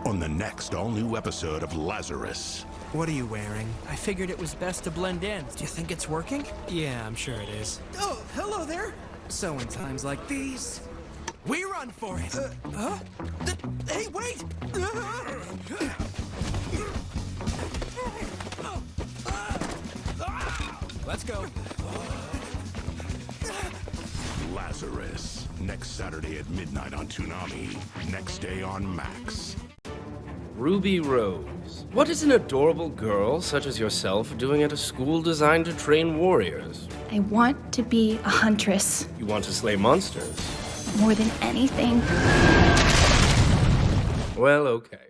On the next all-new episode of Lazarus. What are you wearing? I figured it was best to blend in. Do you think it's working? Yeah, I'm sure it is. Oh, hello there. So in times like these, We run for it. Huh? Hey, wait! let's go. Lazarus. Next Saturday at midnight on Toonami. Next day on Max. Ruby Rose. What is an adorable girl such as yourself doing at a school designed to train warriors? I want to be a huntress You want to slay monsters? more than anything. Well, okay.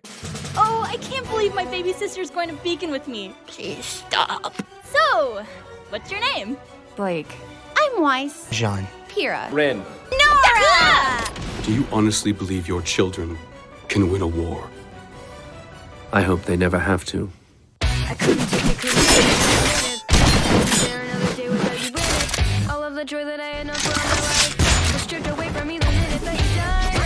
Oh, I can't believe my baby sister's going to Beacon with me. Please stop. So, what's your name? Blake. I'm Weiss. Jean. Pyrrha. Ren. Nora! Do you honestly believe your children can win a war? I hope they never have to. I couldn't take it, couldn't take it. There another day without you with it. All of the joy that I had known for all my life was stripped away from me the minute that you died.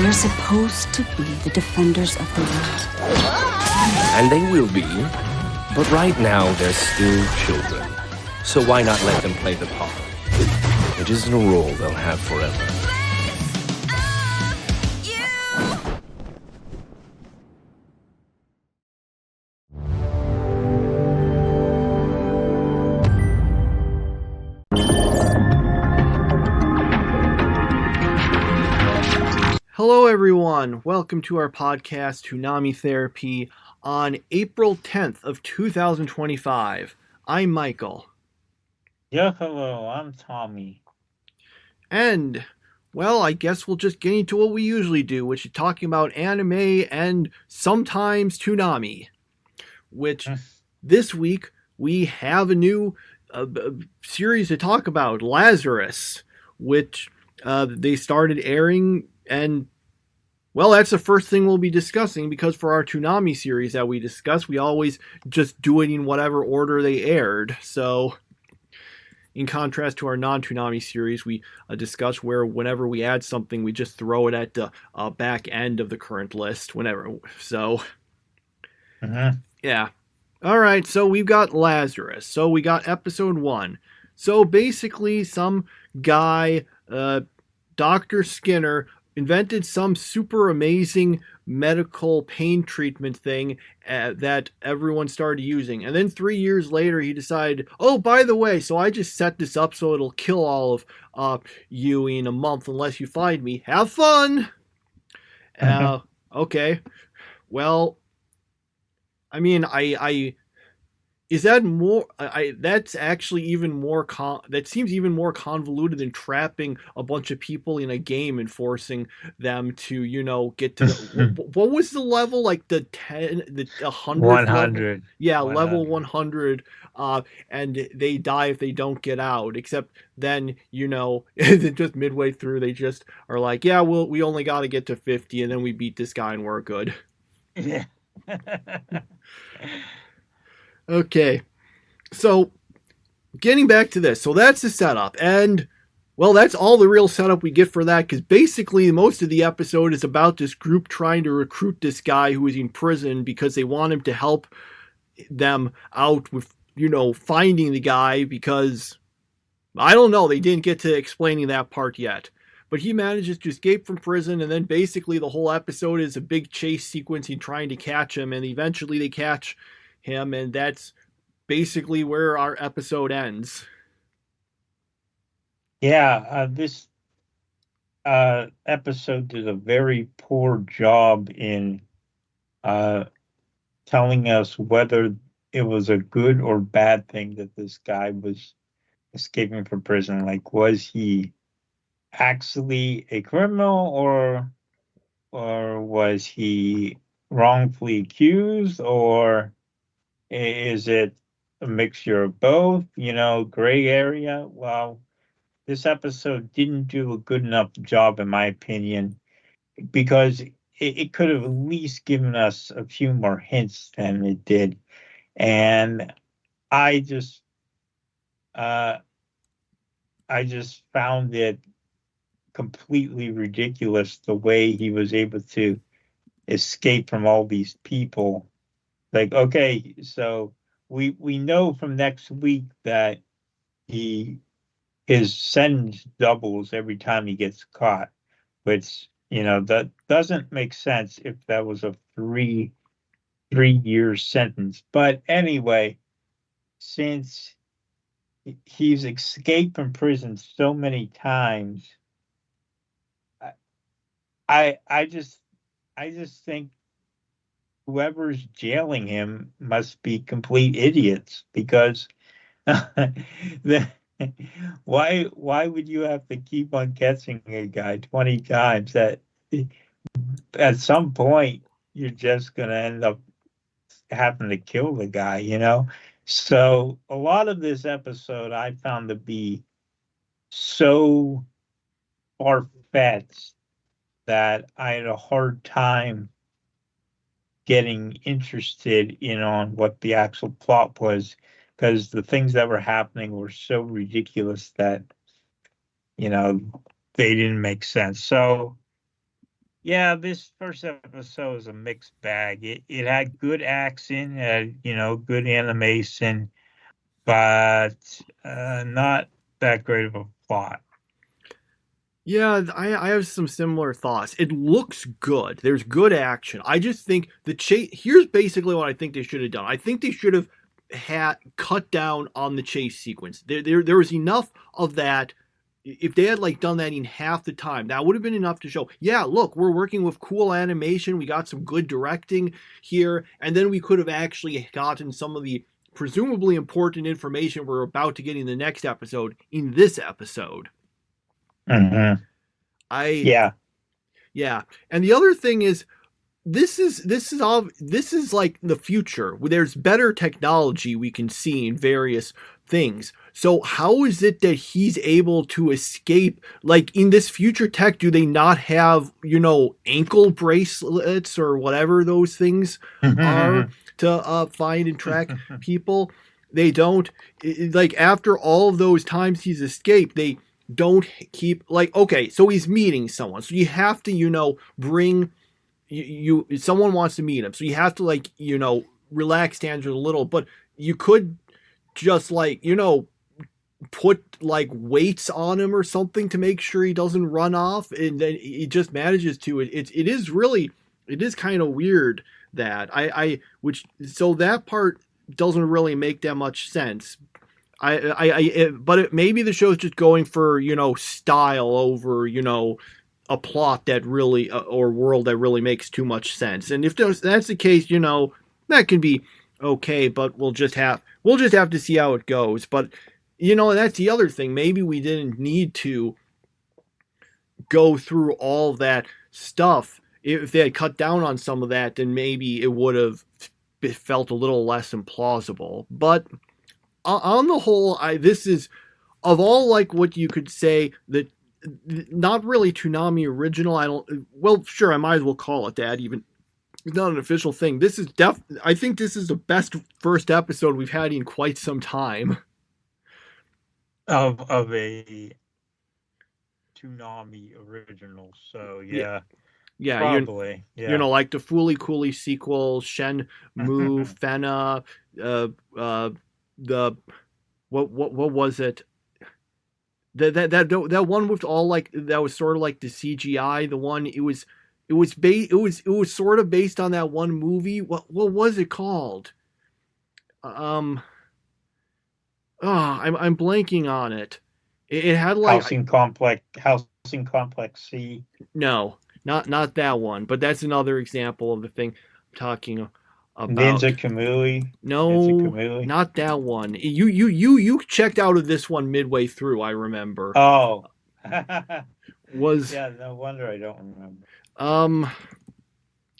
We're supposed to be the defenders of the world. And they will be. But right now, they're still children. So why not let them play the part? It isn't a role they'll have forever. Hello everyone, welcome to our podcast Toonami Therapy on April 10th of 2025. I'm Michael. Yeah, hello, I'm Tommy. And, well, I guess we'll just get into what we usually do, which is talking about anime and sometimes Toonami. Which, this week, we have a new series to talk about, Lazarus, which they started airing, and well, that's the first thing we'll be discussing, because for our Toonami series that we discuss, we always just do it in whatever order they aired. So, in contrast to our non-Toonami series, we discuss where whenever we add something, we just throw it at the back end of the current list, whenever. So, yeah. All right, so we've got Lazarus. So we got episode 1. So basically, some guy, Dr. Skinner, invented some super amazing medical pain treatment thing that everyone started using. And then 3 years later, he decided, oh, by the way, so I just set this up so it'll kill all of you in a month unless you find me. Have fun! Okay. Well, I mean, is that more? That's actually even more. That seems even more convoluted than trapping a bunch of people in a game and forcing them to, get to. What was the level? Like the 100. 100. Yeah, 100. Level 100. And they die if they don't get out. Except then, just midway through, they just are like, yeah, we only got to get to 50, and then we beat this guy and we're good. Yeah. Okay, so getting back to this, so that's the setup, and well, that's all the real setup we get for that, because basically most of the episode is about this group trying to recruit this guy who is in prison because they want him to help them out with, finding the guy, because, I don't know, they didn't get to explaining that part yet. But he manages to escape from prison, and then basically the whole episode is a big chase sequence in trying to catch him, and eventually they catch him, and that's basically where our episode ends. Yeah, this episode did a very poor job in telling us whether it was a good or bad thing that this guy was escaping from prison. Like, was he actually a criminal, or was he wrongfully accused, or is it a mixture of both? Gray area? Well, this episode didn't do a good enough job, in my opinion, because it could have at least given us a few more hints than it did. And I just found it completely ridiculous the way he was able to escape from all these people. Like, okay, so we know from next week that his sentence doubles every time he gets caught, which, that doesn't make sense if that was a three-year sentence. But anyway, since he's escaped from prison so many times, I just think whoever's jailing him must be complete idiots, because why would you have to keep on catching a guy 20 times? That at some point you're just gonna end up having to kill the guy. So a lot of this episode I found to be so far-fetched that I had a hard time getting interested in on what the actual plot was, because the things that were happening were so ridiculous that they didn't make sense. So yeah, this first episode is a mixed bag. It had good action, good animation, but not that great of a plot. Yeah, I have some similar thoughts. It looks good. There's good action. I just think the chase. Here's basically what I think they should have done. I think they should have had cut down on the chase sequence. There was enough of that. If they had done that in half the time, that would have been enough to show, yeah, look, we're working with cool animation. We got some good directing here, and then we could have actually gotten some of the presumably important information we're about to get in the next episode in this episode. Mm-hmm. Yeah. And the other thing is, this is like the future. There's better technology we can see in various things. So how is it that he's able to escape? Like, in this future tech, do they not have, ankle bracelets or whatever those things are to find and track people? They don't. Like, after all of those times he's escaped, they don't keep, okay, so he's meeting someone. So you have to, bring... someone wants to meet him, so you have to relax standards a little, but you could just put weights on him or something to make sure he doesn't run off, and then he just manages to. It is kind of weird that so that part doesn't really make that much sense. But maybe the show's just going for style over a plot that really or world that really makes too much sense. And if that's the case, that can be okay, but we'll just have to see how it goes. But that's the other thing. Maybe we didn't need to go through all that stuff. If they had cut down on some of that, then maybe it would have felt a little less implausible. But on the whole, this is, of all what you could say, that not really Toonami original. Sure, I might as well call it that, even it's not an official thing. This is I think this is the best first episode we've had in quite some time. Of a Toonami original. So yeah. Yeah, probably. Like the Fooly Cooly sequel, Shenmue, Fena, the what was it? That one with all that was sort of like the CGI. The one it was sort of based on that one movie. What was it called? I'm blanking on it. It had Housing Complex C. No, not that one. But that's another example of the thing I'm talking about. Ninja Kamui. No, Ninja Kamui. Not that one. You checked out of this one midway through, I remember. Oh. No wonder I don't remember.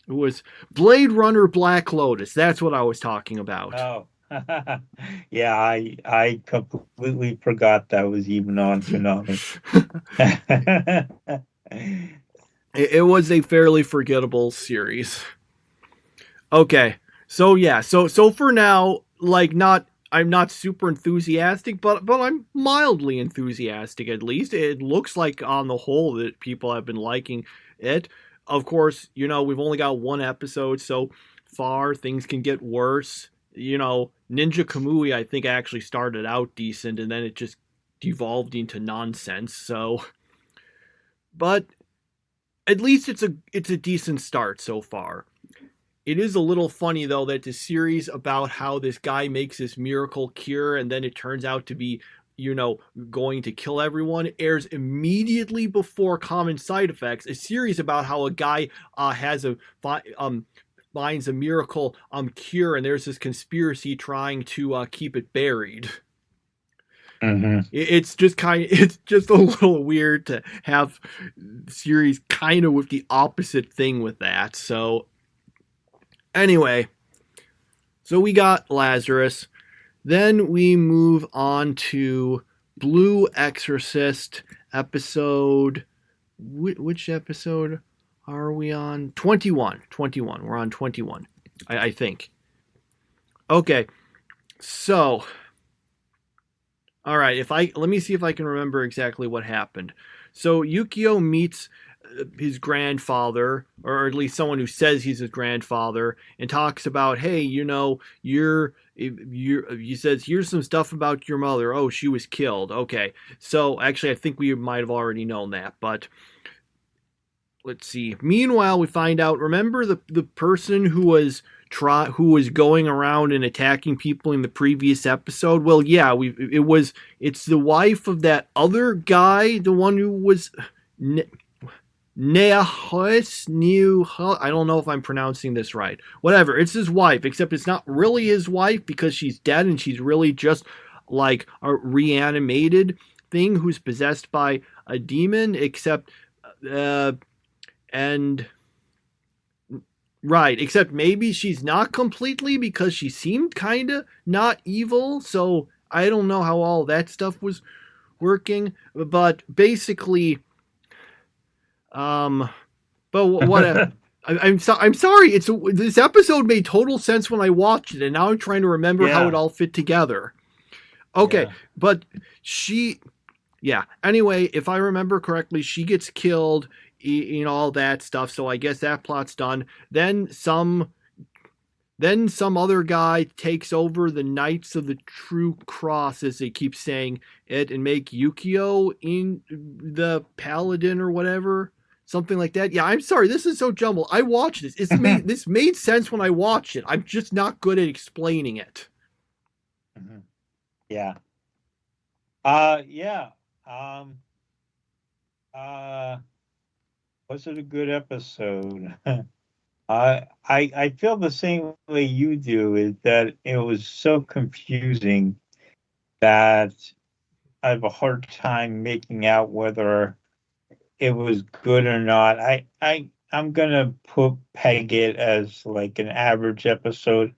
It was Blade Runner Black Lotus. That's what I was talking about. Oh. Yeah, I completely forgot that was even on Toonami. It was a fairly forgettable series. Okay, so yeah, so for now, like, I'm not super enthusiastic, but I'm mildly enthusiastic at least. It looks like on the whole that people have been liking it. Of course, we've only got one episode so far. Things can get worse. Ninja Kamui, I think, actually started out decent, and then it just devolved into nonsense. So, but at least it's a decent start so far. It is a little funny, though, that the series about how this guy makes this miracle cure and then it turns out to be, going to kill everyone airs immediately before Common Side Effects, a series about how a guy finds a miracle cure and there's this conspiracy trying to keep it buried. Mm-hmm. It's just a little weird to have series kind of with the opposite thing with that. So anyway, so we got Lazarus. Then we move on to Blue Exorcist episode. Which episode are we on? 21. 21. We're on 21, I think. Okay, so all right. Let me see if I can remember exactly what happened. So Yukio meets his grandfather, or at least someone who says he's his grandfather, and talks about, hey, he says, here's some stuff about your mother. Oh, she was killed. Okay. So actually, I think we might have already known that, but let's see. Meanwhile, we find out, remember the person who was going around and attacking people in the previous episode? Well, yeah, it's the wife of that other guy, the one who was Neahus, I don't know if I'm pronouncing this right. Whatever, it's his wife, except it's not really his wife because she's dead and she's really just like a reanimated thing who's possessed by a demon, except except maybe she's not completely, because she seemed kind of not evil, so I don't know how all that stuff was working, but basically, but what? I'm sorry. This episode made total sense when I watched it, and now I'm trying to remember how it all fit together. Okay, but anyway, if I remember correctly, she gets killed, all that stuff. So I guess that plot's done. Then some other guy takes over the Knights of the True Cross, as they keep saying it, and make Yukio in the Paladin or whatever. Something like that. Yeah, I'm sorry. This is so jumbled. I watched this. This made sense when I watched it. I'm just not good at explaining it. Mm-hmm. Yeah. Was it a good episode? I feel the same way you do, is that it was so confusing that I have a hard time making out whether it was good or not. I'm gonna peg it as like an average episode.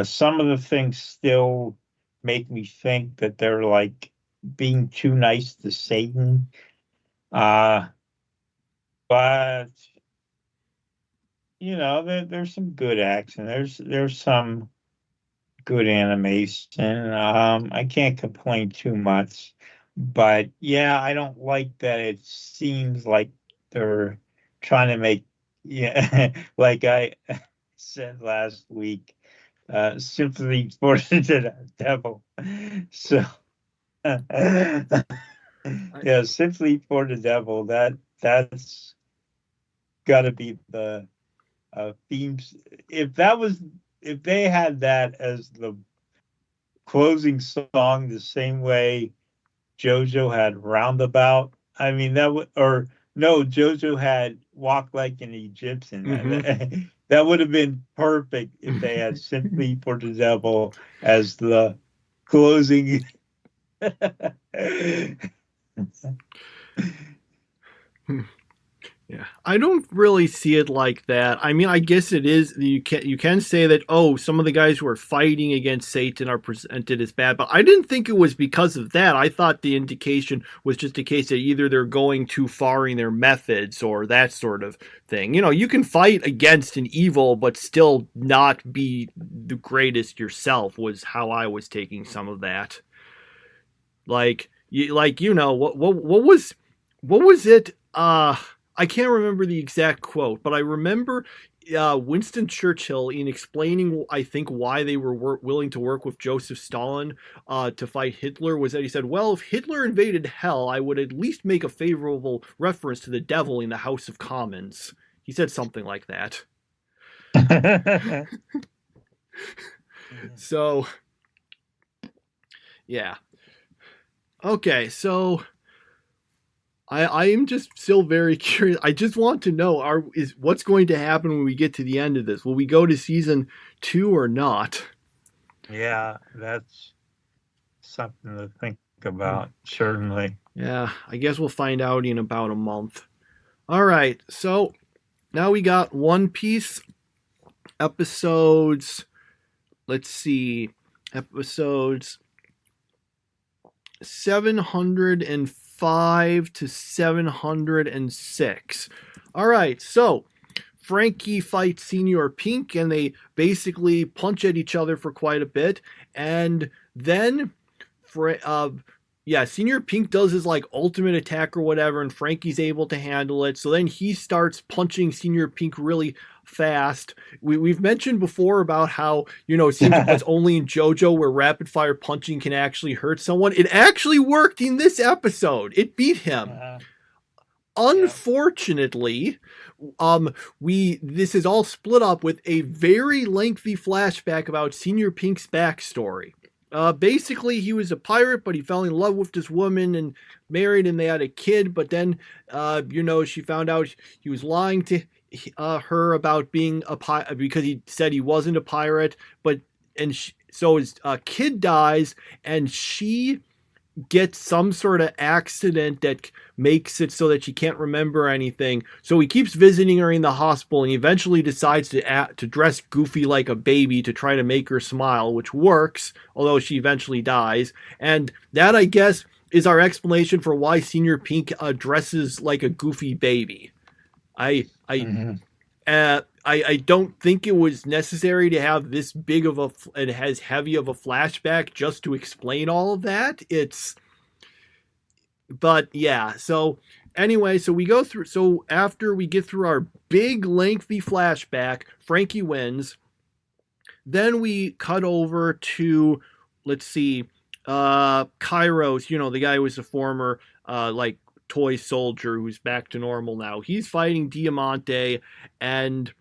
Some of the things still make me think that they're like being too nice to Satan. But there's some good action. There's some good animation. I can't complain too much. But yeah, I don't like that it seems like they're trying to make, like I said last week, simply for the devil. So yeah, simply for the devil. That's got to be the themes. If they had that as the closing song, the same way JoJo had Roundabout, I mean, JoJo had Walk Like an Egyptian. Mm-hmm. That would have been perfect if they had Simply for the Devil as the closing. Yeah, I don't really see it like that. I mean, I guess it is. You can say that, oh, some of the guys who are fighting against Satan are presented as bad, but I didn't think it was because of that. I thought the indication was just a case that either they're going too far in their methods or that sort of thing. You know, you can fight against an evil but still not be the greatest yourself, was how I was taking some of that. What was it? I can't remember the exact quote, but I remember Winston Churchill, in explaining, I think, why they were willing to work with Joseph Stalin to fight Hitler, was that he said, well, if Hitler invaded hell, I would at least make a favorable reference to the devil in the House of Commons. He said something like that. So, yeah. Okay, so I am just still very curious. I just want to know, what's going to happen when we get to the end of this? Will we go to season 2 or not? Yeah, that's something to think about, certainly. Yeah, I guess we'll find out in about a month. All right, so now we got One Piece episodes. Let's see, episodes 705 to 706. All right, so Frankie fights Senior Pink, and they basically punch at each other for quite a bit, and then Senior Pink does his ultimate attack or whatever, and Frankie's able to handle it. So then he starts punching Senior Pink really fast. We've mentioned before about how, it seems like it's only in JoJo where rapid fire punching can actually hurt someone. It actually worked in this episode. It beat him. Unfortunately, this is all split up with a very lengthy flashback about Senior Pink's backstory. Basically, he was a pirate, but he fell in love with this woman and married, and they had a kid. But then, she found out he was lying to her about being a pirate because he said he wasn't a pirate. So his kid dies, and she gets some sort of accident that makes it so that she can't remember anything. So he keeps visiting her in the hospital, and he eventually decides to dress Goofy like a baby to try to make her smile, which works, although she eventually dies. And that, I guess, is our explanation for why Senior Pink dresses like a Goofy baby. I don't think it was necessary to have this big of and as heavy of a flashback just to explain all of that. But yeah, so anyway, so after we get through our big lengthy flashback, Frankie wins. Then we cut over to, let's see, Kairos, the guy who was a former, toy soldier who's back to normal now. He's fighting Diamante, and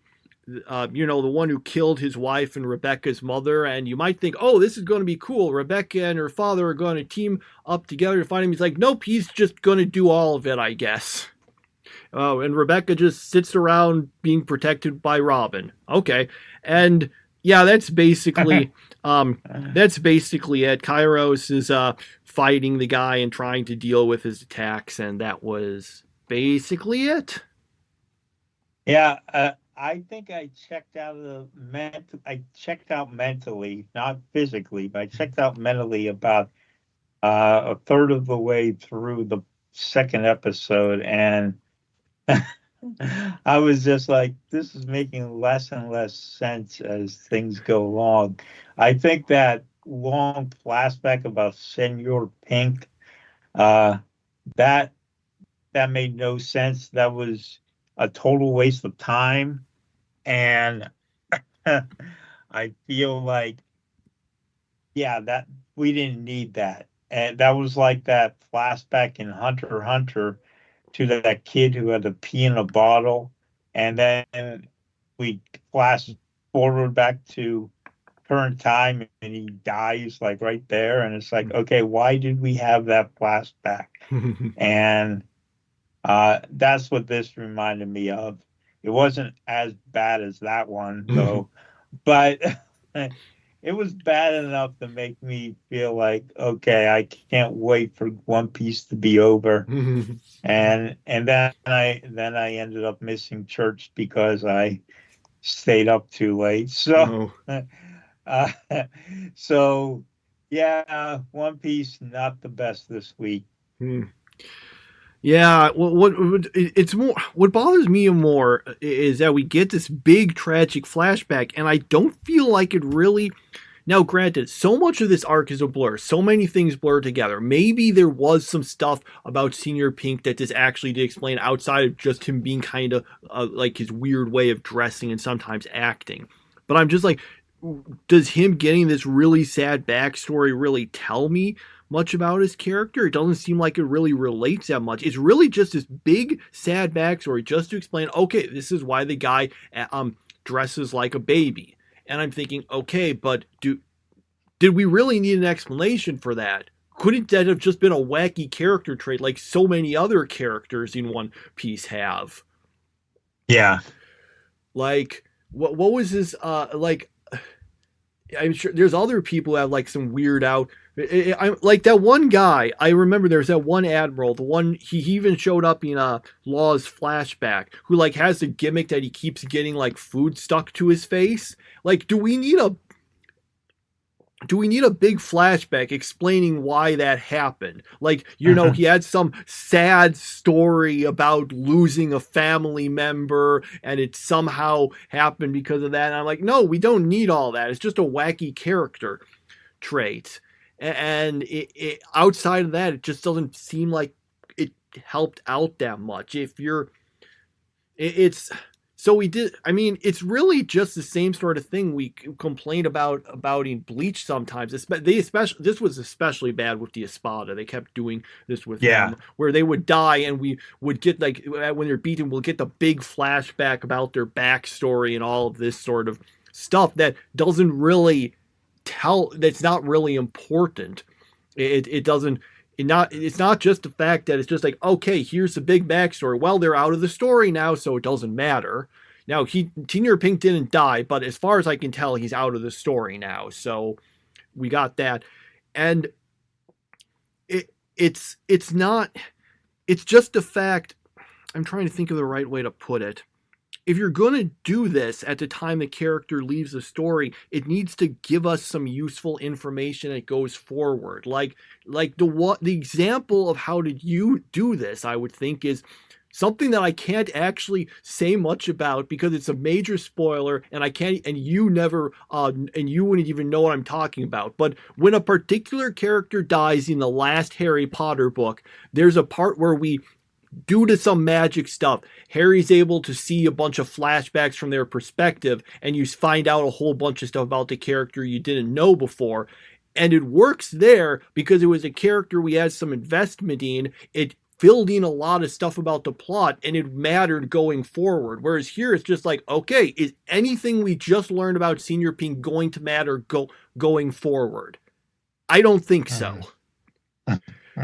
the one who killed his wife and Rebecca's mother. And you might think, oh, this is going to be cool. Rebecca and her father are going to team up together to fight him. He's like, nope, he's just going to do all of it, I guess. And Rebecca just sits around being protected by Robin. Okay. And yeah, that's basically it. Kairos is fighting the guy and trying to deal with his attacks, and that was basically it. Yeah, I think I checked out mentally, not physically, but I checked out mentally about a third of the way through the second episode, and I was just like, this is making less and less sense as things go along. I think that long flashback about Senor Pink, that made no sense. That was a total waste of time. And I feel like, that we didn't need that. And that was like that flashback in Hunter x Hunter to that kid who had to pee in a bottle. And then we flash forward back to current time, and he dies right there. And it's like, okay, why did we have that flashback? And that's what this reminded me of. It wasn't as bad as that one, though. But it was bad enough to make me feel like, okay, I can't wait for One Piece to be over. And then I ended up missing church because I stayed up too late. So uh, so yeah, One Piece not the best this week. Yeah, it's more. What bothers me more is that we get this big tragic flashback, and I don't feel like it really. Now, granted, so much of this arc is a blur. So many things blur together. Maybe there was some stuff about Senior Pink that this actually did explain outside of just him being kind of like his weird way of dressing and sometimes acting. But I'm just like, does him getting this really sad backstory really tell me much about his character? It doesn't seem like it really relates that much. It's really just this big sad backstory just to explain, okay, this is why the guy dresses like a baby. And I'm thinking, okay, but did we really need an explanation for that? Couldn't that have just been a wacky character trait like so many other characters in One Piece have? Yeah. Like, what was this, like, I'm sure there's other people who have like some weird out. I like that one guy. I remember there's that one admiral, the one he even showed up in Law's flashback, who like has the gimmick that he keeps getting like food stuck to his face. Like, do we need a big flashback explaining why that happened? Like, you know, he had some sad story about losing a family member and it somehow happened because of that. And I'm like, no, we don't need all that. It's just a wacky character trait. And outside of that, it just doesn't seem like it helped out that much. So we did. I mean, it's really just the same sort of thing we complain about in Bleach sometimes. This was especially bad with the Espada. They kept doing this with them, where they would die, and we would get like when they're beaten, we'll get the big flashback about their backstory and all of this sort of stuff that doesn't really that's not really important. It doesn't. It's not just the fact that it's just like, okay, here's the big backstory. Well, they're out of the story now, so it doesn't matter. Now, Senior Pink didn't die, but as far as I can tell, he's out of the story now. So we got that. And it's just the fact, I'm trying to think of the right way to put it. If you're going to do this at the time the character leaves the story, it needs to give us some useful information that goes forward. Like the example of how did you do this, I would think, is something that I can't actually say much about because it's a major spoiler, and you wouldn't even know what I'm talking about. But when a particular character dies in the last Harry Potter book, there's a part where due to some magic stuff, Harry's able to see a bunch of flashbacks from their perspective, and you find out a whole bunch of stuff about the character you didn't know before. And it works there because it was a character we had some investment in. It filled in a lot of stuff about the plot, and it mattered going forward. Whereas here, it's just like, okay, is anything we just learned about Senior Pink going to matter going forward? I don't think so.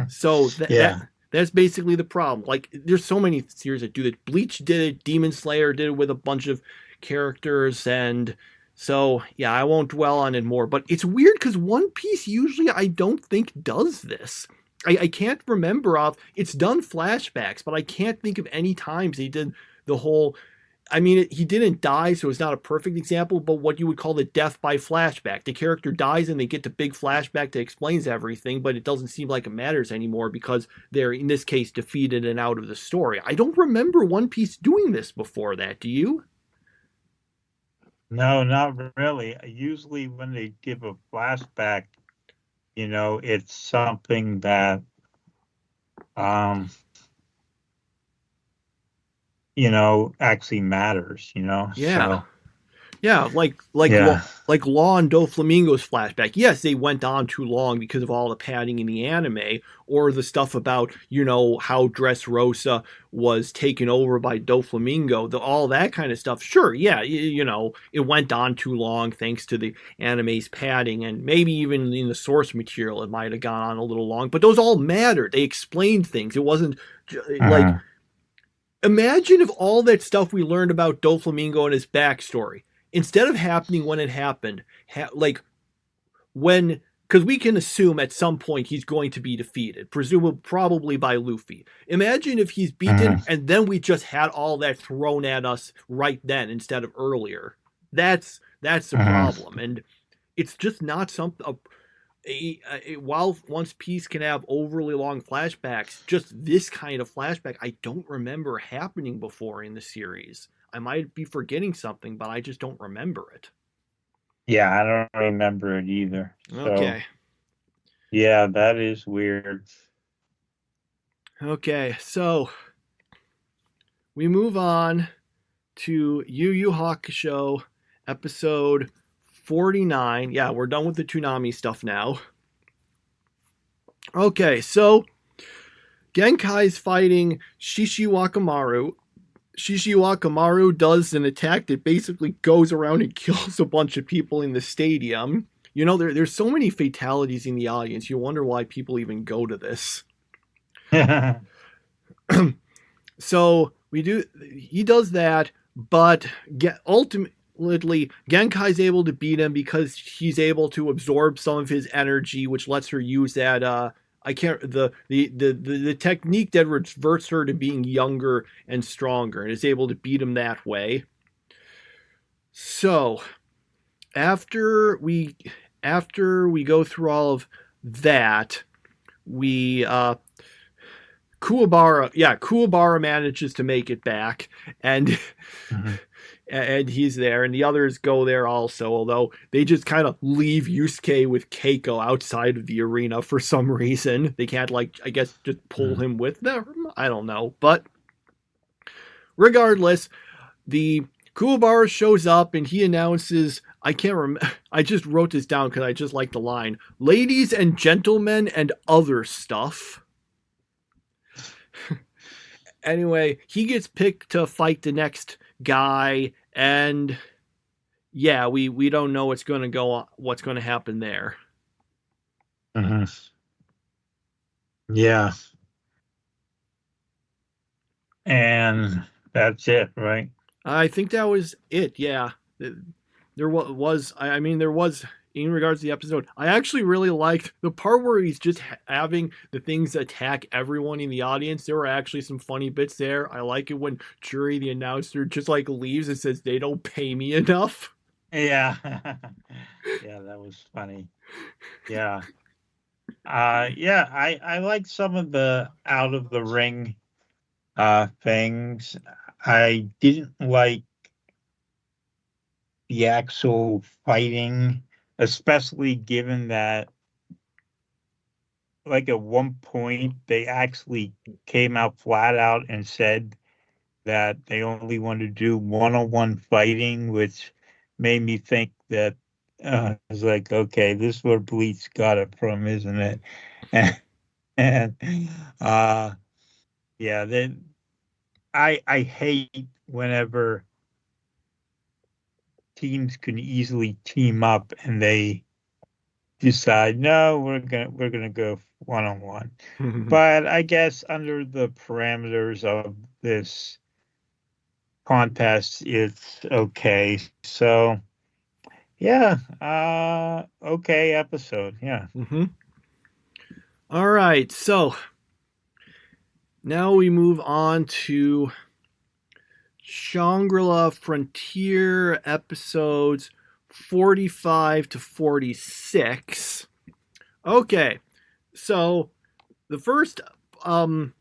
So that's basically the problem. Like, there's so many series that do that. Bleach did it. Demon Slayer did it with a bunch of characters. And so, yeah, I won't dwell on it more. But it's weird because One Piece usually, I don't think, does this. I can't remember it's done flashbacks, but I can't think of any times he did the whole... I mean, he didn't die, so it's not a perfect example, but what you would call the death by flashback. The character dies and they get the big flashback that explains everything, but it doesn't seem like it matters anymore because they're, in this case, defeated and out of the story. I don't remember One Piece doing this before that. Do you? No, not really. Usually when they give a flashback, it's something that, actually matters, Yeah. So, yeah, like Law and Doflamingo's flashback. Yes, they went on too long because of all the padding in the anime, or the stuff about, how Dressrosa was taken over by Doflamingo, all that kind of stuff. Sure, yeah, it went on too long thanks to the anime's padding, and maybe even in the source material it might have gone on a little long, but those all mattered. They explained things. It wasn't like... Imagine if all that stuff we learned about Doflamingo and his backstory, instead of happening when it happened, because we can assume at some point he's going to be defeated, presumably probably by Luffy. Imagine if he's beaten and then we just had all that thrown at us right then instead of earlier. That's the problem, and it's just not something. While One Piece can have overly long flashbacks, just this kind of flashback I don't remember happening before in the series. I might be forgetting something, but I just don't remember it. Yeah, I don't remember it either. So, Okay. Yeah, that is weird. Okay, so we move on to Yu Yu Hakusho, episode 49. Yeah, we're done with the Toonami stuff now. Okay, so Genkai's fighting Shishiwakamaru. Shishiwakamaru does an attack that basically goes around and kills a bunch of people in the stadium. You know, there's so many fatalities in the audience. You wonder why people even go to this. So he does that, but ultimately Genkai's able to beat him because he's able to absorb some of his energy, which lets her use that the technique that reverts her to being younger and stronger, and is able to beat him that way. So after we go through all of that, Kuwabara manages to make it back, and and he's there, and the others go there also, although they just kind of leave Yusuke with Keiko outside of the arena for some reason. They can't, I guess, just pull him with them? I don't know. But regardless, the Kuwabara shows up, and he announces, I can't remember, I just wrote this down because I just like the line, "Ladies and gentlemen and other stuff." Anyway, he gets picked to fight the next guy, and yeah, we don't know what's going to happen there. Yeah. And that's it, right? I think that was it. Yeah. There was in regards to the episode, I actually really liked the part where he's just having the things attack everyone in the audience. There were actually some funny bits there. I like it when Juri, the announcer, just leaves and says they don't pay me enough. Yeah. Yeah, that was funny. Yeah. I like some of the out of the ring things. I didn't like the actual fighting, especially given that, at one point, they actually came out flat out and said that they only want to do one-on-one fighting, which made me think that I was like, okay, this is where Bleach got it from, isn't it? Then I hate whenever teams can easily team up and they decide, no, we're gonna go one-on-one. But I guess under the parameters of this contest, it's okay. So yeah, okay episode. Yeah. All right, so now we move on to Shangri-La Frontier episodes 45 to 46. Okay, so the first of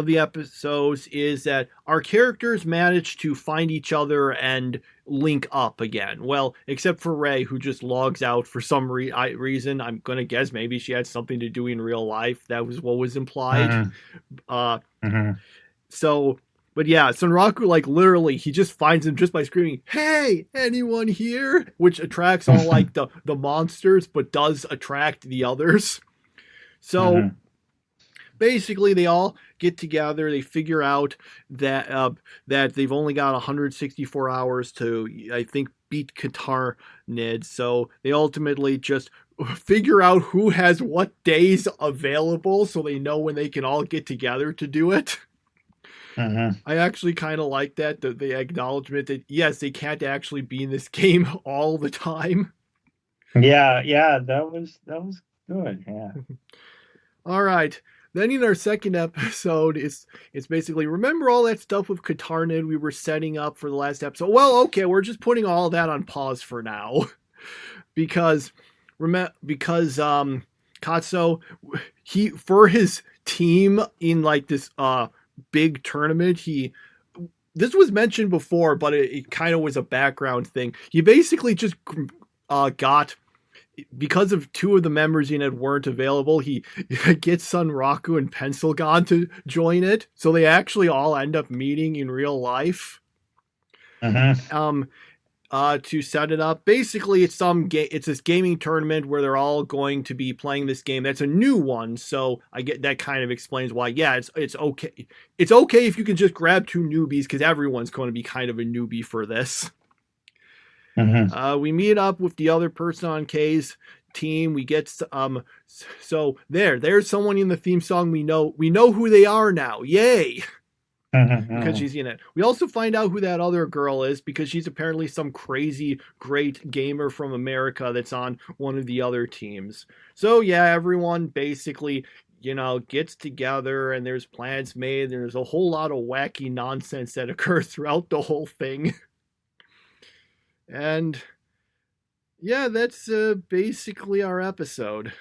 the episodes is that our characters manage to find each other and link up again. Well, except for Rei, who just logs out for some reason. I'm going to guess maybe she had something to do in real life. That was what was implied. So, but yeah, Sunraku, literally, he just finds him just by screaming, "Hey, anyone here?" Which attracts all, the monsters, but does attract the others. So, basically, they all get together. They figure out that that they've only got 164 hours to, I think, beat Katarnid. So they ultimately just figure out who has what days available, so they know when they can all get together to do it. I actually kind of like that, the acknowledgement that yes, they can't actually be in this game all the time. Yeah, that was good. Yeah. All right. Then in our second episode, it's basically, remember all that stuff with Katarnid we were setting up for the last episode? Well, okay, we're just putting all that on pause for now. because Katsuo, he, for his team in like this big tournament, this was mentioned before, but it kind of was a background thing. He basically just got, because of two of the members in it weren't available, he gets Sunraku and Pencilgon to join it. So they actually all end up meeting in real life. To set it up. Basically, it's this gaming tournament where they're all going to be playing this game. That's a new one, so I get that kind of explains why. Yeah, it's okay. It's okay if you can just grab two newbies, because everyone's going to be kind of a newbie for this. We meet up with the other person on K's team. We get so there's someone in the theme song we know who they are now. Yay! Because she's in it. We also find out who that other girl is, because she's apparently some crazy great gamer from America that's on one of the other teams. So yeah, everyone basically, gets together and there's plans made. And there's a whole lot of wacky nonsense that occurs throughout the whole thing. And yeah, that's basically our episode.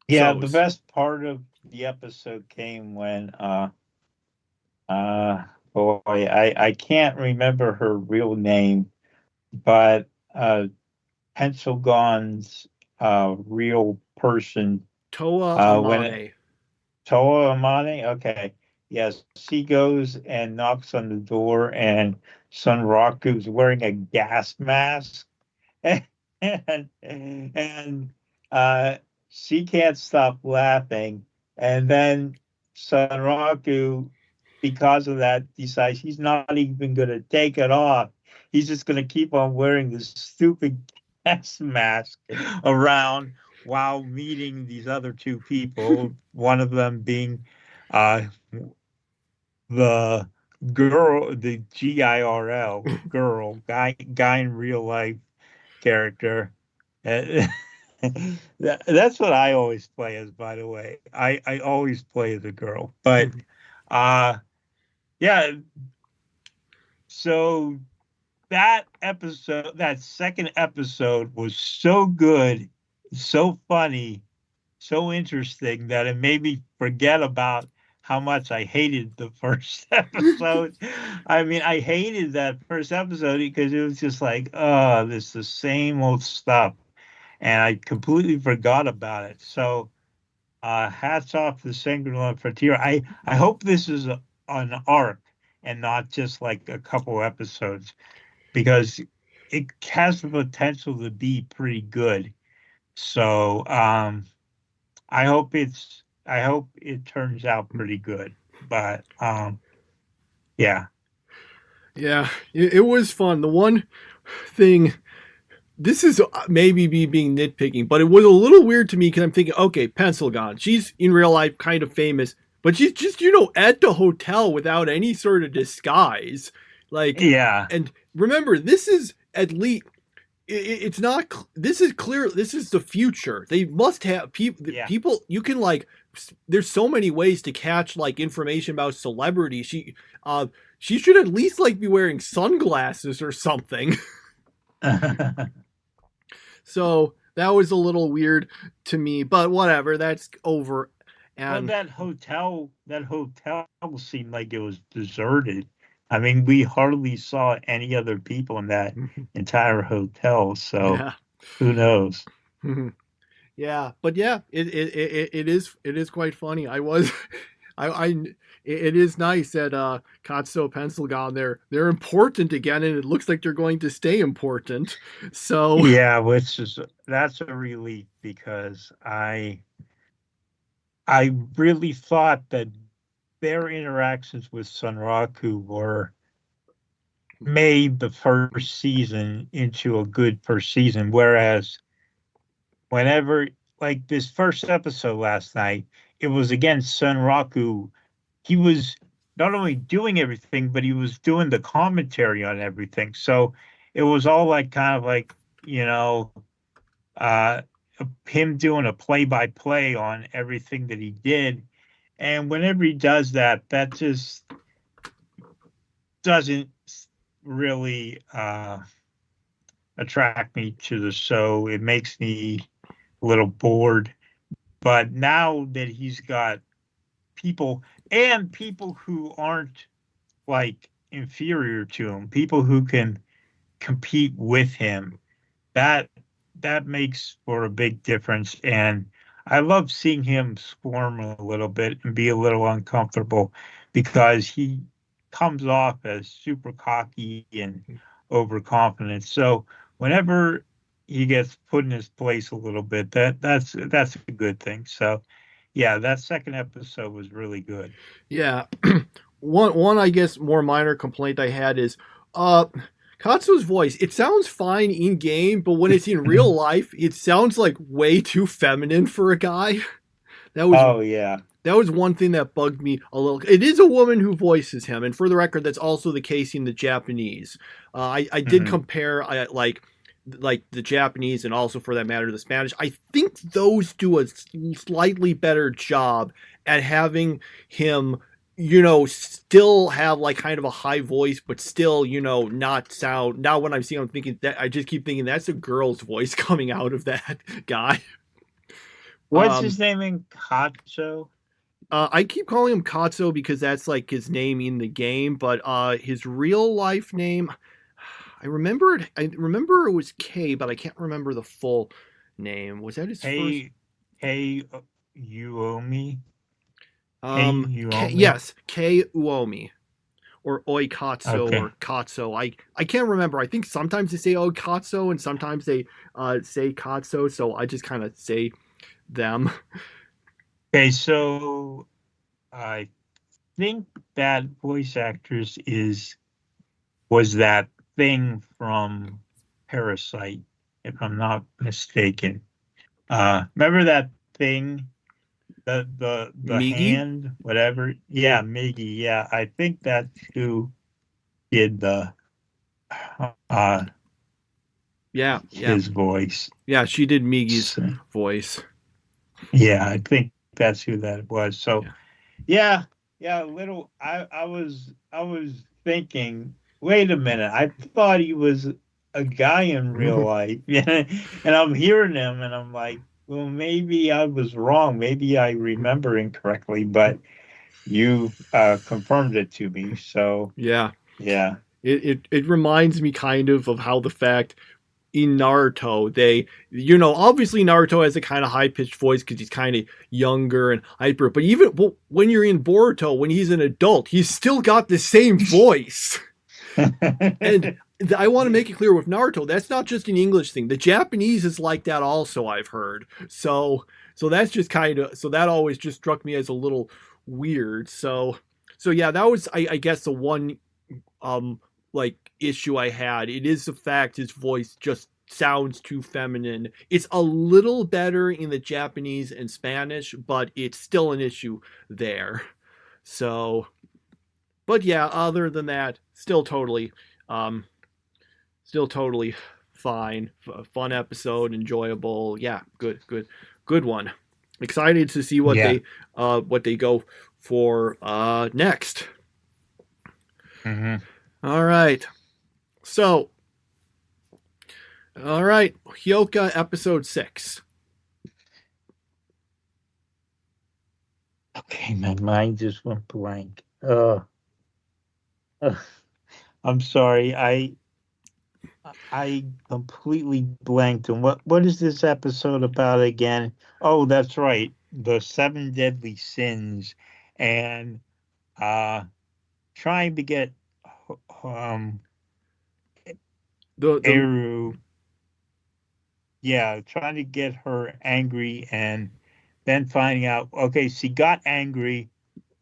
Yeah, the best part of the episode came when I can't remember her real name, but Pencilgon's real person, Toa Amane. Toa Amane? Okay. Yes, she goes and knocks on the door, and Sunraku's wearing a gas mask, and she can't stop laughing, and then Sunraku, because of that, decides he's not even going to take it off. He's just going to keep on wearing this stupid gas mask around while meeting these other two people, one of them being the girl, the GIRL girl, guy in real life character. That's what I always play as, by the way. I always play as a girl. But yeah, so that second episode was so good, so funny, so interesting that it made me forget about how much I hated the first episode. I mean, I hated that first episode because it was just like, oh, this is the same old stuff. And I completely forgot about it. So hats off to Shangri-La Frontier. I hope this is an arc and not just like a couple episodes, because it has the potential to be pretty good. So I hope it turns out pretty good. But yeah. Yeah, it was fun. The one thing, this is maybe me being nitpicking, but it was a little weird to me because I'm thinking, okay, Pencilgon, she's in real life kind of famous, but she's just, at the hotel without any sort of disguise. Like, yeah. And remember, this is at least, it's not, this is clear, this is the future. They must have people, you can there's so many ways to catch information about celebrities. She should at least be wearing sunglasses or something. So that was a little weird to me, but whatever, that's over. And that hotel seemed like it was deserted. I mean, we hardly saw any other people in that entire hotel, so yeah. Who knows? Yeah, but yeah, it is quite funny. It is nice that Katsuo Pencilgon, they're important again, and it looks like they're going to stay important. So yeah, that's a relief, because I really thought that their interactions with Sunraku made the first season into a good first season, whereas whenever, this first episode last night, it was against Sunraku. He was not only doing everything, but he was doing the commentary on everything. So it was all uh, him doing a play-by-play on everything that he did. And whenever he does that, that just doesn't really attract me to the show. It makes me a little bored. But now that he's got people who aren't like inferior to him, people who can compete with him, that makes for a big difference. And I love seeing him squirm a little bit and be a little uncomfortable because he comes off as super cocky and overconfident. So whenever he gets put in his place a little bit, that's a good thing. So yeah, that second episode was really good. Yeah. one I guess more minor complaint I had is Katsu's voice. It sounds fine in game, but when it's in real life, it sounds like way too feminine for a guy. That was one thing that bugged me a little. It is a woman who voices him, and for the record, that's also the case in the Japanese. I did compare like the Japanese and also for that matter the Spanish. I think those do a slightly better job at having him, still have like kind of a high voice, but still, not sound. Now when I'm seeing, I'm thinking that I just keep thinking that's a girl's voice coming out of that guy. What's his name in Hakusho? I keep calling him Katsu because that's like his name in the game, but his real life name, I remember it was K, but I can't remember the full name. Was that his first? Uomi? Yes, K Uomi. Or Oikatsu Okay. or Katsu. I can't remember. I think sometimes they say Oikatsu and sometimes they say Katsu, so I just kind of say them. Okay, so I think that voice actress was that thing from Parasite, if I'm not mistaken. Remember that thing? The Migi? hand, whatever. Yeah, Miggy. Yeah, I think that's who did the his voice. Yeah, she did Migi's voice. Yeah, I think that's who that was. So yeah, little I was thinking, wait a minute, I thought he was a guy in real life. And I'm hearing him and I'm like, well, maybe I was wrong. Maybe I remember incorrectly, but you confirmed it to me. So yeah. It reminds me kind of how the fact in Naruto, they, obviously Naruto has a kind of high-pitched voice because he's kind of younger and hyper, but even when you're in Boruto, when he's an adult, he's still got the same voice. And I want to make it clear with Naruto, that's not just an English thing. The Japanese is like that also, I've heard. So that's just kind of, so that always just struck me as a little weird. So yeah, that was, I guess, the one, issue I had. It is the fact his voice just sounds too feminine. It's a little better in the Japanese and Spanish, but it's still an issue there. So, but yeah, other than that, still totally fine. Fun episode, enjoyable. Yeah, good one. Excited to see what they go for next. All right. So, Hyouka episode 6. Okay, my mind just went blank. I'm sorry. I completely blanked. And what is this episode about again? Oh, that's right. The 7 deadly sins and trying to get Eru. Yeah, trying to get her angry and then finding out, okay, she got angry,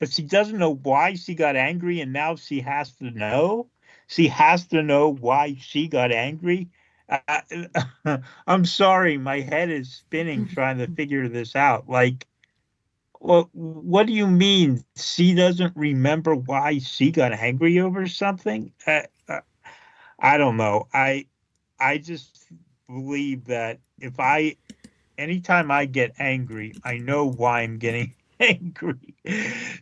but she doesn't know why she got angry, and now she has to know. She has to know why she got angry. I'm sorry, my head is spinning trying to figure this out. Like, well, what do you mean she doesn't remember why she got angry over something? I don't know. I just believe that anytime I get angry, I know why I'm getting angry.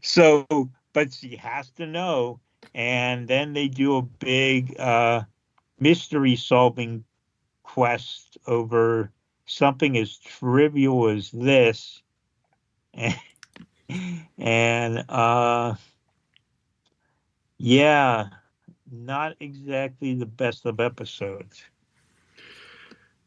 So, but she has to know. And then they do a big mystery solving quest over something as trivial as this. And yeah, not exactly the best of episodes.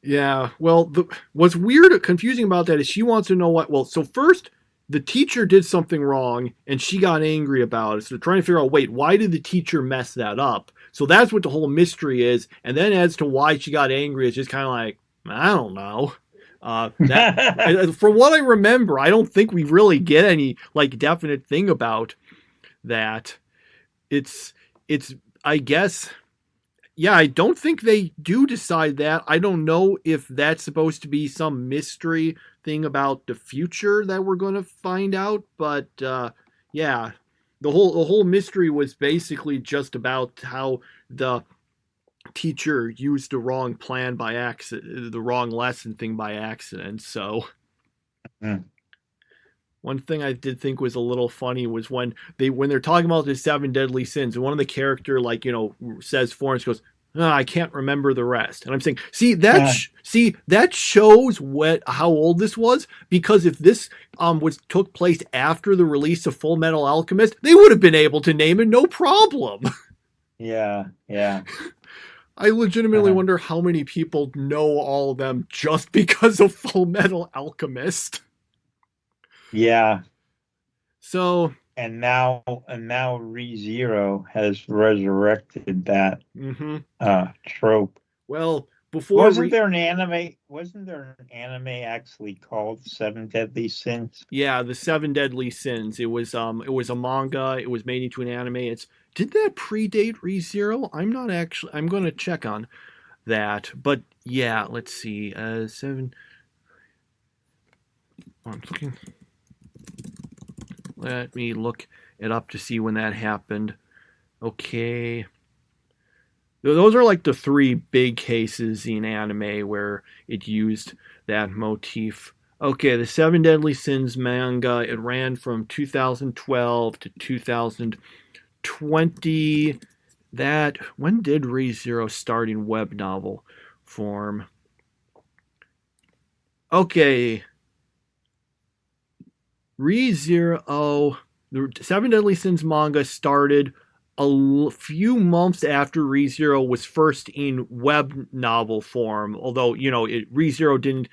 Yeah, well, what's weird, confusing about that is she wants to know what. Well, so first, the teacher did something wrong, and she got angry about it. So they're trying to figure out, wait, why did the teacher mess that up? So that's what the whole mystery is. And then as to why she got angry, it's just kind of like, I don't know. From what I remember, I don't think we really get any like definite thing about that. It's I guess. Yeah, I don't think they do decide that. I don't know if that's supposed to be some mystery thing about the future that we're going to find out, but yeah, the whole mystery was basically just about how the teacher used the wrong plan by accident, the wrong lesson thing by accident. So one thing I did think was a little funny was when they're talking about the 7 deadly sins, and one of the character says Florence goes, "Oh, I can't remember the rest." And I'm saying, that shows how old this was, because if this took place after the release of Full Metal Alchemist, they would have been able to name it no problem. Yeah. I legitimately wonder how many people know all of them just because of Full Metal Alchemist. Yeah. So and now ReZero has resurrected that trope. Well, before wasn't there an anime actually called 7 Deadly Sins? Yeah, the 7 Deadly Sins. It was a manga. It was made into an anime. Did that predate ReZero? I'm going to check on that. But yeah, let's see. 7. I'm looking. Let me look it up to see when that happened. Okay. Those are like the 3 big cases in anime where it used that motif. Okay, the 7 Deadly Sins manga, it ran from 2012 to 2020. When did ReZero start in web novel form? Okay. ReZero, the 7 Deadly Sins manga started a few months after ReZero was first in web novel form, although, ReZero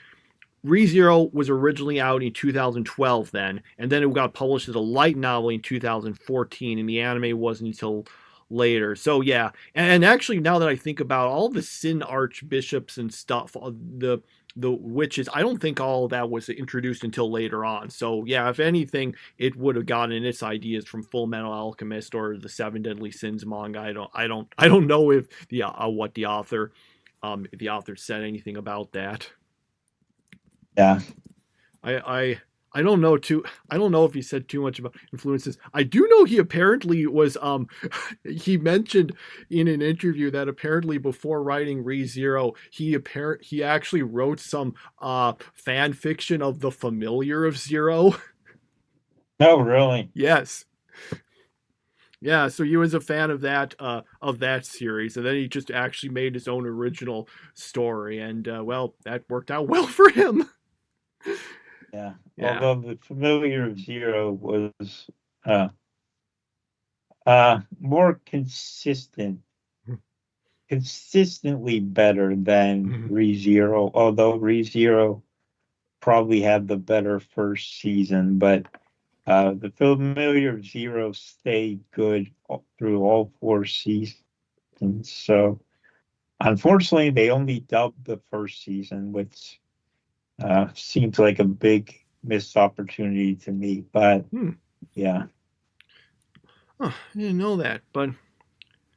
was originally out in 2012 then, and then it got published as a light novel in 2014, and the anime wasn't until later. So yeah, and actually now that I think about all the Sin Archbishops and stuff, the witches, I don't think all of that was introduced until later on. So yeah, if anything, it would have gotten its ideas from Full Metal Alchemist or the 7 Deadly Sins manga. I don't know if what the author said anything about that. Yeah. I don't know if he said too much about influences. I do know he apparently was he mentioned in an interview that apparently before writing ReZero, he actually wrote some fan fiction of the Familiar of Zero. Oh, really? Yes. Yeah, so he was a fan of that series, and then he just actually made his own original story, and well, that worked out well for him. Yeah. Although the Familiar of Zero was more consistently better than ReZero, although ReZero probably had the better first season, but the Familiar of Zero stayed good through all 4 seasons. So unfortunately, they only dubbed the first season, which seems like a big missed opportunity to me, but yeah. I didn't know that, but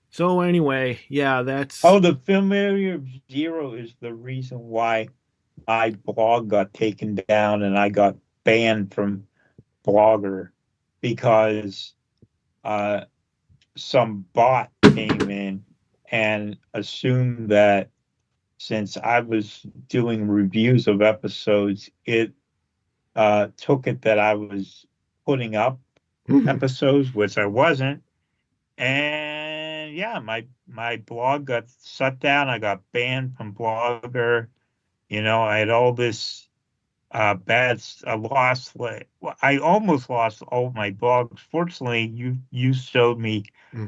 so anyway, yeah, that's... the Familiar of Zero is the reason why my blog got taken down and I got banned from Blogger, because some bot came in and assumed that since I was doing reviews of episodes, it took it that I was putting up episodes, which I wasn't. And yeah, my blog got shut down. I got banned from Blogger. I had all this I lost. I almost lost all my blogs. Fortunately, you showed me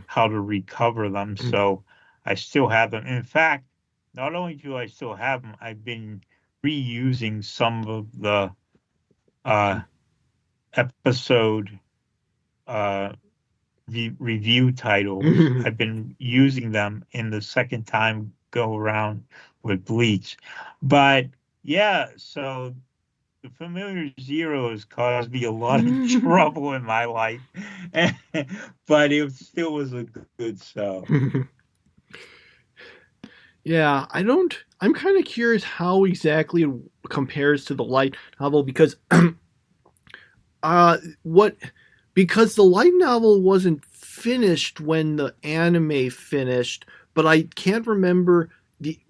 how to recover them, so I still have them. In fact, not only do I still have them, I've been reusing some of the episode review titles. I've been using them in the second time go around with Bleach, but yeah, so. The Familiar Zero has caused me a lot of trouble in my life, but it still was a good show. Yeah, I'm kind of curious how exactly it compares to the light novel because because the light novel wasn't finished when the anime finished, but I can't remember.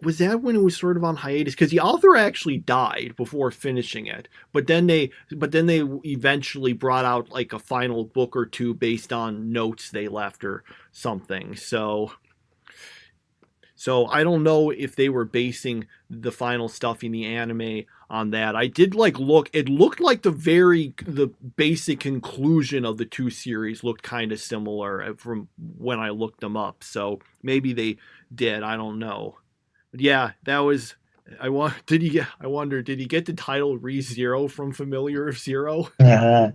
Was that when it was sort of on hiatus? Because the author actually died before finishing it, but then they eventually brought out like a final book or two based on notes they left or something. So I don't know if they were basing the final stuff in the anime on that. I did look. It looked like the basic conclusion of the two series looked kind of similar from when I looked them up. So maybe they did. I don't know. Yeah, that was. I wonder, did he get the title ReZero from Familiar Zero? Yeah.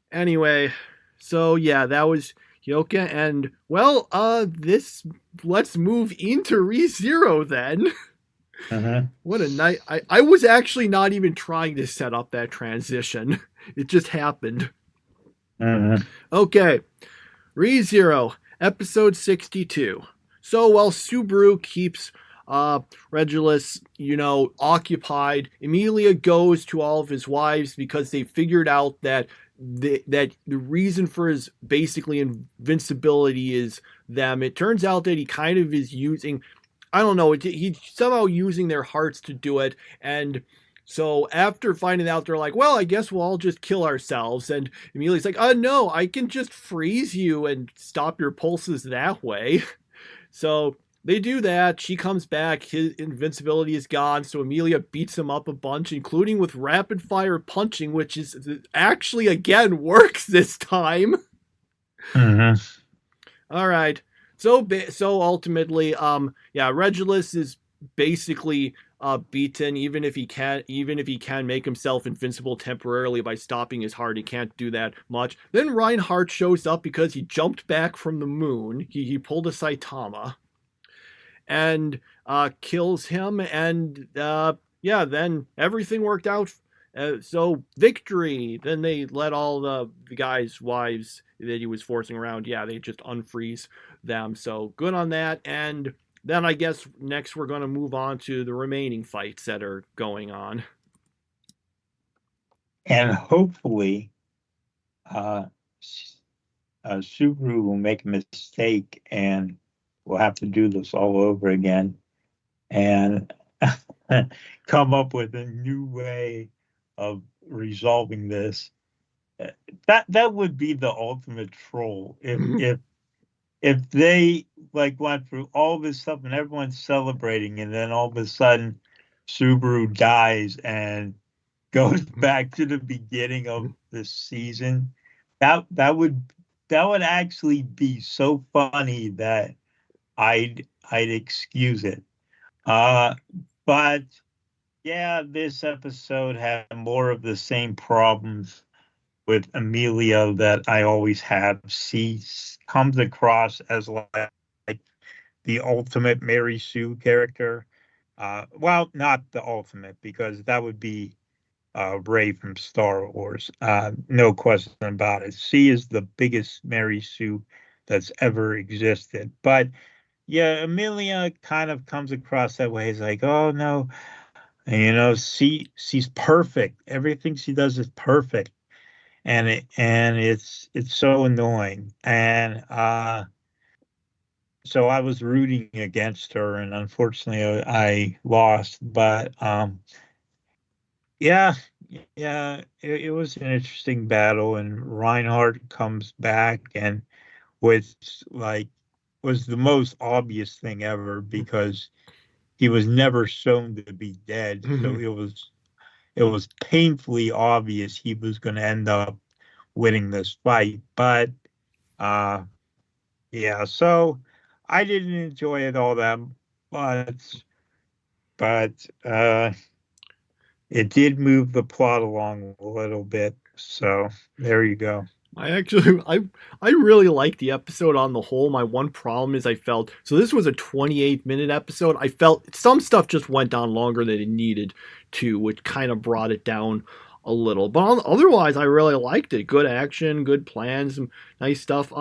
Anyway, so yeah, that was Hyouka, and well, let's move into ReZero then. What a night! I was actually not even trying to set up that transition; it just happened. Okay, ReZero, episode 62. So while Subaru keeps Regulus, occupied, Emilia goes to all of his wives because they figured out that the reason for his basically invincibility is them. It turns out that he kind of is using, I don't know, he's somehow using their hearts to do it, and so after finding out, they're like, well, I guess we'll all just kill ourselves. And Emilia's like, no, I can just freeze you and stop your pulses that way. So they do that. She comes back. His invincibility is gone. So Emilia beats him up a bunch, including with rapid fire punching, which is actually, again, works this time. All right. So ultimately, Regulus is basically beaten, even if he can make himself invincible temporarily by stopping his heart. He can't do that much. Then Reinhardt shows up because he jumped back from the moon. He pulled a Saitama and kills him, and then everything worked out. So victory. Then they let all the guys' wives that he was forcing around, they just unfreeze them. So good on that. And then I guess next we're going to move on to the remaining fights that are going on. And hopefully, Subaru will make a mistake and we'll have to do this all over again and come up with a new way of resolving this. That would be the ultimate troll if they went through all this stuff and everyone's celebrating, and then all of a sudden Subaru dies and goes back to the beginning of the season. That would actually be so funny that I'd excuse it. But yeah, this episode had more of the same problems with Emilia that I always have. She comes across as like the ultimate Mary Sue character. Well, not the ultimate, because that would be Rey from Star Wars. No question about it. She is the biggest Mary Sue that's ever existed. But yeah, Emilia kind of comes across that way. It's like, oh no, she's perfect. Everything she does is perfect. And it's so annoying. And so I was rooting against her, and unfortunately, I lost. But yeah, yeah, it was an interesting battle, and Reinhardt comes back and with like was the most obvious thing ever because he was never shown to be dead, so it was painfully obvious he was going to end up winning this fight. But uh, yeah, so I didn't enjoy it all that much, but it did move the plot along a little bit. So there you go. I really liked the episode on the whole. My one problem is I felt, so this was a 28-minute episode. I felt some stuff just went on longer than it needed to, which kind of brought it down a little. But otherwise, I really liked it. Good action, good plans, some nice stuff.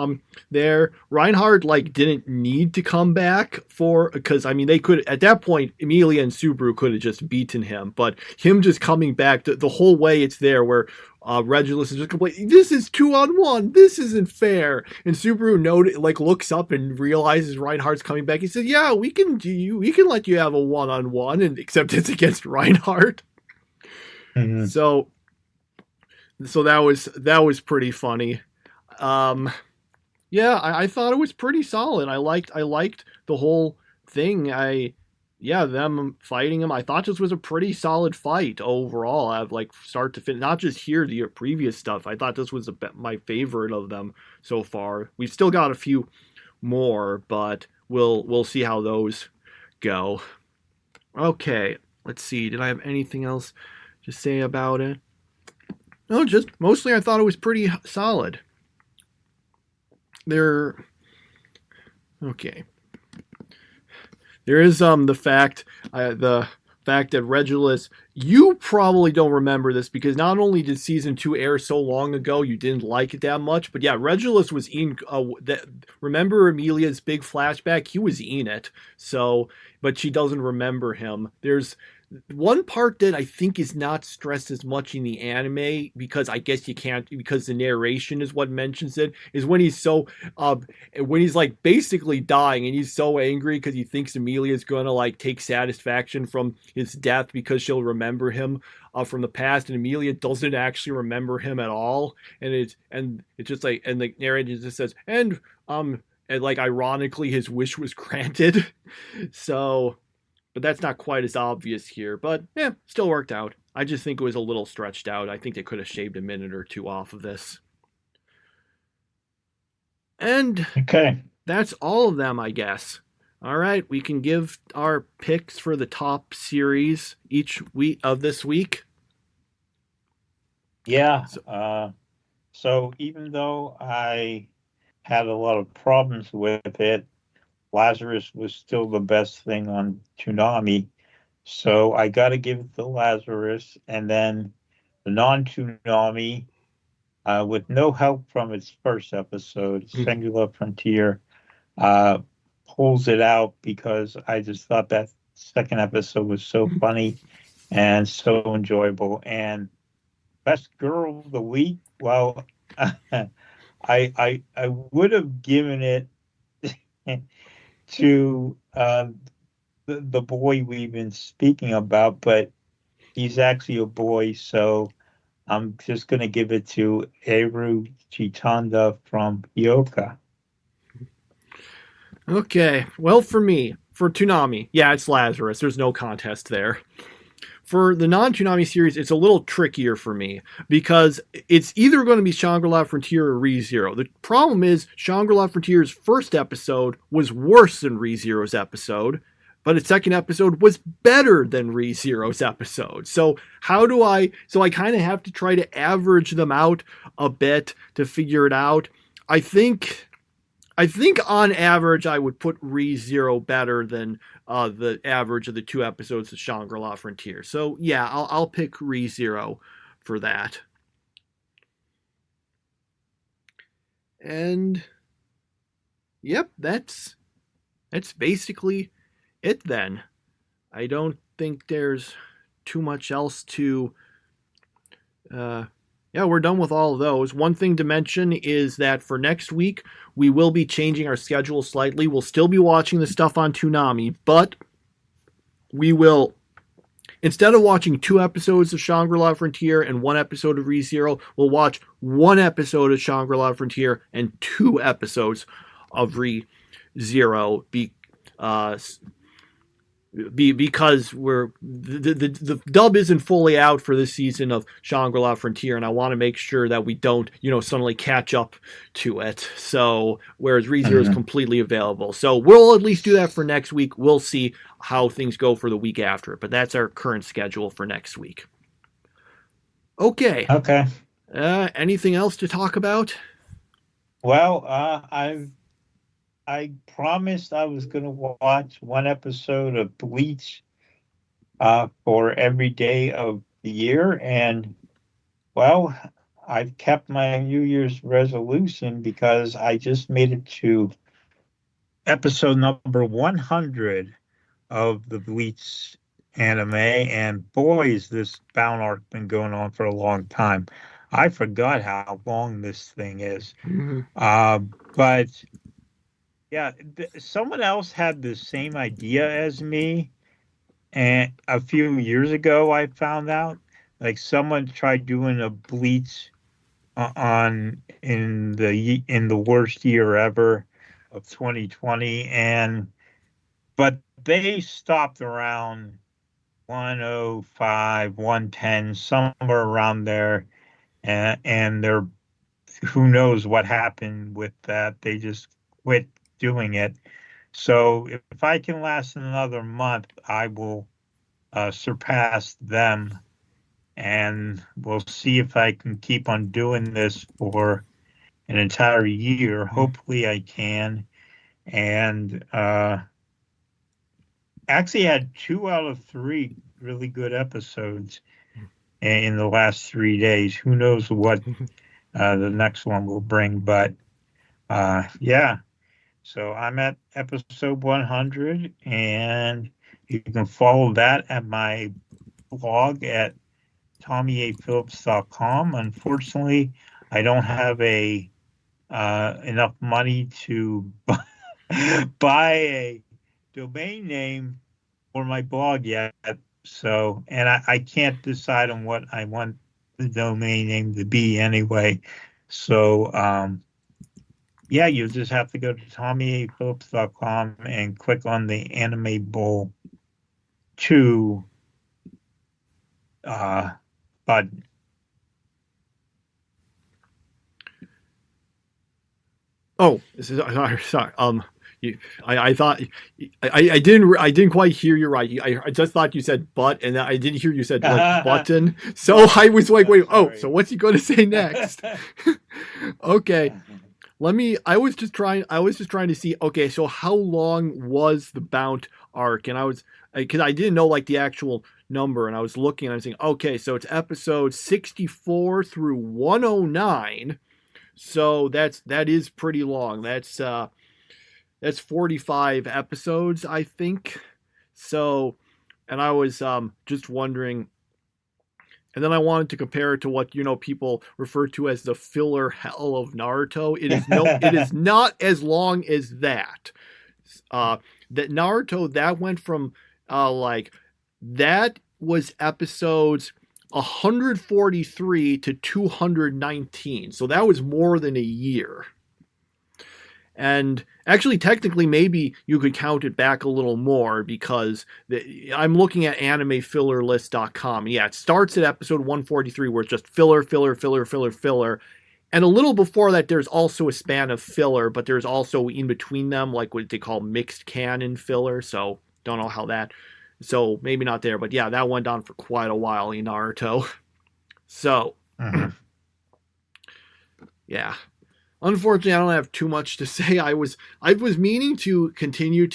There, Reinhardt didn't need to come back because I mean they could at that point Emilia and Subaru could have just beaten him, but him just coming back the whole way it's there where Regulus is just complaining, this is 2-on-1, this isn't fair. And Subaru looks up and realizes Reinhardt's coming back. He says, yeah, we can let you have a 1-on-1, and except it's against Reinhardt. Mm-hmm. So that was pretty funny. Yeah, I thought it was pretty solid. I liked the whole thing. Them fighting him. I thought this was a pretty solid fight overall. I've start to finish, not just here the previous stuff. I thought this was my favorite of them so far. We've still got a few more, but we'll see how those go. Okay, let's see. Did I have anything else to say about it? No, just mostly I thought it was pretty solid. Okay. There is the fact that Regulus, you probably don't remember this because not only did season 2 air so long ago, you didn't like it that much, but yeah, Regulus was in. Remember Emilia's big flashback? He was in it. So, but she doesn't remember him. There's one part that I think is not stressed as much in the anime because I guess you can't, because the narration is what mentions it, is when he's when he's basically dying and he's so angry because he thinks Emilia's gonna take satisfaction from his death because she'll remember him from the past, and Emilia doesn't actually remember him at all, and it's just and the narrator just says and ironically his wish was granted. So, but that's not quite as obvious here. But yeah, still worked out. I just think it was a little stretched out. I think they could have shaved a minute or two off of this. And okay, that's all of them, I guess. All right, we can give our picks for the top series each week of this week. Yeah. So even though I had a lot of problems with it, Lazarus was still the best thing on Toonami. So I got to give it to Lazarus. And then the non-Toonami, with no help from its first episode, Shangri-La Frontier, pulls it out because I just thought that second episode was so funny and so enjoyable. And best girl of the week, well, I would have given it to the boy we've been speaking about, but he's actually a boy, so I'm just going to give it to Eru Chitanda from Hyouka. Okay, well, for Toonami, yeah, it's Lazarus. There's no contest there. For the non-Toonami series, it's a little trickier for me because it's either going to be Shangri-La Frontier or ReZero. The problem is Shangri-La Frontier's first episode was worse than ReZero's episode, but its second episode was better than ReZero's episode. So I kind of have to try to average them out a bit to figure it out. I think on average I would put ReZero better than the average of the two episodes of Shangri-La Frontier. So yeah, I'll pick ReZero for that. And yep, that's basically it then. I don't think there's too much else to Yeah, we're done with all of those. One thing to mention is that for next week, we will be changing our schedule slightly. We'll still be watching the stuff on Toonami, but we will, instead of watching 2 episodes of Shangri-La Frontier and 1 episode of ReZero, we'll watch 1 episode of Shangri-La Frontier and 2 episodes of ReZero. Because the dub isn't fully out for this season of Shangri-La Frontier, and I want to make sure that we don't, suddenly catch up to it. So, whereas ReZero is completely available. So, we'll at least do that for next week. We'll see how things go for the week after, but that's our current schedule for next week. Okay. Anything else to talk about? Well, I promised I was going to watch 1 episode of Bleach for every day of the year. And, well, I've kept my New Year's resolution because I just made it to episode number 100 of the Bleach anime. And, boy, has this bound arc been going on for a long time. I forgot how long this thing is. But... yeah, someone else had the same idea as me, and a few years ago I found out, like someone tried doing a Bleach in the worst year ever of 2020, but they stopped around 105, 110, somewhere around there, and they're, who knows what happened with that? They just quit doing it. So if I can last another month, I will surpass them, and we'll see if I can keep on doing this for an entire year. Hopefully I can. And actually had 2 out of 3 really good episodes in the last 3 days. Who knows what the next one will bring, but yeah. So I'm at episode 100, and you can follow that at my blog at tommyaphillips.com. Unfortunately, I don't have enough money to buy a domain name for my blog yet. So, and I can't decide on what I want the domain name to be anyway. So, yeah, you just have to go to tommyaphillips.com and click on the Anime Bowl 2 button. Oh, sorry. I thought I didn't quite hear you right. I just thought you said butt, and I didn't hear you said like button. So I was like, wait, so what's he going to say next? Okay. I was just trying to see, okay, so how long was the Bount arc? And because I didn't know like the actual number, and I was looking and I was saying, okay, so it's episode 64 through 109. So that is pretty long. That's 45 episodes, I think. So, and I was just wondering, and then I wanted to compare it to what people refer to as the filler hell of Naruto. It is not as long as that. That Naruto, that went from that was episodes 143 to 219. So that was more than a year. And actually, technically, maybe you could count it back a little more, because I'm looking at animefillerlist.com. Yeah, it starts at episode 143, where it's just filler. And a little before that, there's also a span of filler, but there's also in between them, like what they call mixed canon filler. So don't know how that. So maybe not there, but yeah, that went on for quite a while in Naruto. So, yeah. Unfortunately, I don't have too much to say. I was meaning to continue.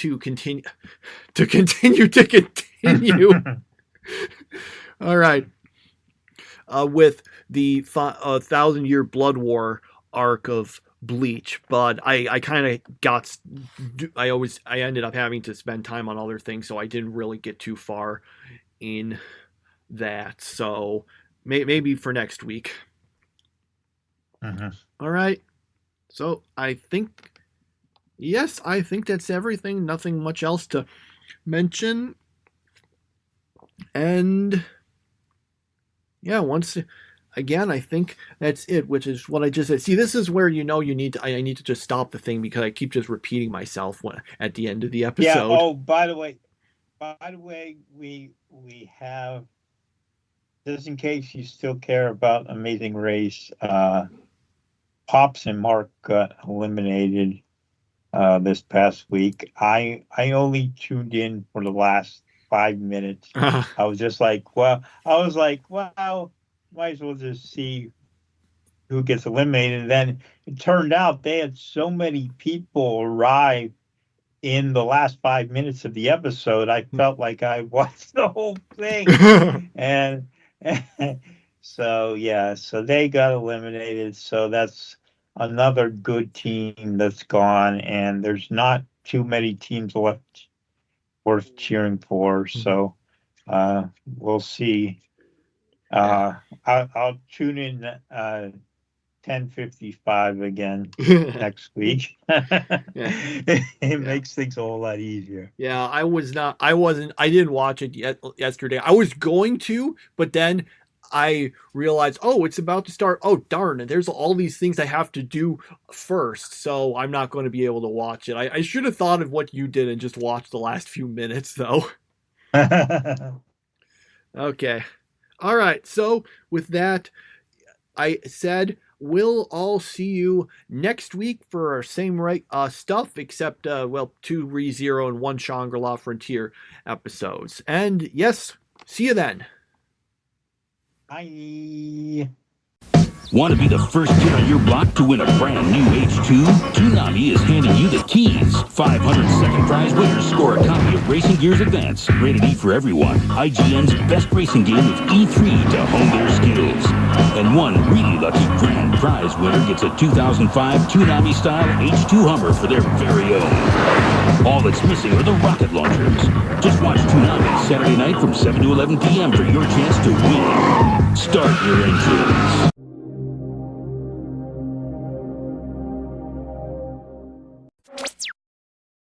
All right. With the 1,000-year Blood War arc of Bleach, but I kind of I ended up having to spend time on other things, so I didn't really get too far in that. So maybe for next week. All right. So I think that's everything. Nothing much else to mention. And yeah, once again, I think that's it, which is what I just said. See, this is where I need to just stop the thing because I keep just repeating myself at the end of the episode. Yeah. Oh, by the way, we have, just in case you still care about Amazing Race, Pops and Mark got eliminated this past week. I only tuned in for the last 5 minutes. I was just like, wow, might as well just see who gets eliminated. And then it turned out they had so many people arrive in the last 5 minutes of the episode. I felt like I watched the whole thing. and so they got eliminated. So that's another good team that's gone, and there's not too many teams left worth cheering for. So we'll see. I'll tune in 10:55 again next week. It makes things a whole lot easier. Yeah, I didn't watch it yesterday. I was going to, but then I realized, it's about to start. Oh, darn it. There's all these things I have to do first, so I'm not going to be able to watch it. I should have thought of what you did and just watched the last few minutes, though. Okay. All right. So with that, I said we'll all see you next week for our same stuff, except, 2 ReZero and 1 Shangri-La Frontier episodes. And yes, see you then. Bye. Want to be the first kid on your block to win a brand new H2? Toonami is handing you the keys. 500 second prize winners score a copy of Racing Gears Advance, rated E for everyone. IGN's best racing game with E3 to hone their skills. And one really lucky grand prize winner gets a 2005 Toonami-style H2 Hummer for their very own. All that's missing are the rocket launchers. Just watch Toonami Saturday night from 7 to 11 p.m. for your chance to win. Start your engines.